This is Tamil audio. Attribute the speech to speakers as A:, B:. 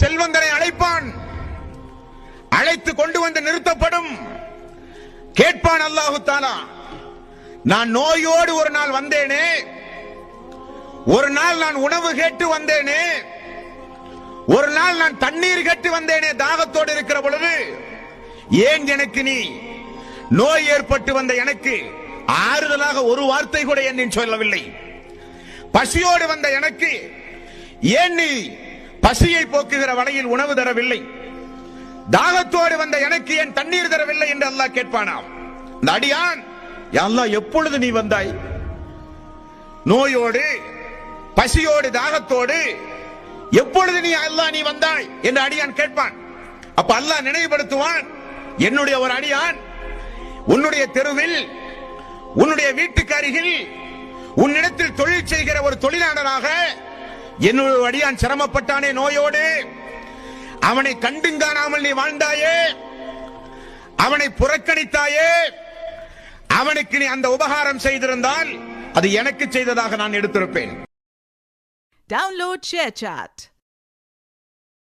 A: செல்வந்தனை அழைப்பான், அழைத்து கொண்டு வந்து நிறுத்தப்படும். கேட்பான் அல்லாஹு தஆலா, நான் நோயோடு ஒரு நாள் வந்தேனே, ஒரு நாள் நான் உணவு கேட்டு வந்தேனே, ஒரு நாள் நான் தண்ணீர் கேட்டு வந்தேனே, தாகத்தோடு இருக்கிற பொழுது ஏன் எனக்கு நீ நோய் ஏற்பட்டு வந்த எனக்கு ஆறுதலாக ஒரு வார்த்தை கூட என்னை சொல்லவில்லை? பசியோடு வந்த எனக்கு ஏன் நீ பசியை போக்குகிற வழியில் உணவு தரவில்லை? தாகத்தோடு வந்த எனக்கு ஏன் தண்ணீர் தரவில்லை என்று அல்லாஹ் கேட்பானாம். இந்த அடியான், யா அல்லாஹ் எப்பொழுது நீ வந்தாய்? நோயோடு பசியோடு தாகத்தோடு எப்பொழுது நீ அல்லாஹ் நீ வந்தாய் என்று அடியான் கேட்பான். அப்ப அல்லாஹ் நினைவுபடுத்துவான், என்னுடைய ஒரு அடியான் உன்னுடைய தெருவில், உன்னுடைய வீட்டுக்கு அருகில், உன்னிடத்தில் தொழில் செய்கிற ஒரு தொழிலாளராக என்னுடைய அடியான் சிரமப்பட்டானே நோயோடு, அவனை கண்டுங்காணாமல் நீ வாழ்ந்தாயே, அவனை புறக்கணித்தாயே, அவனுக்கு நீ அந்த உபகாரம் செய்திருந்தால் அது எனக்கு செய்ததாக நான் எடுத்திருப்பேன்.
B: Download ShareChat.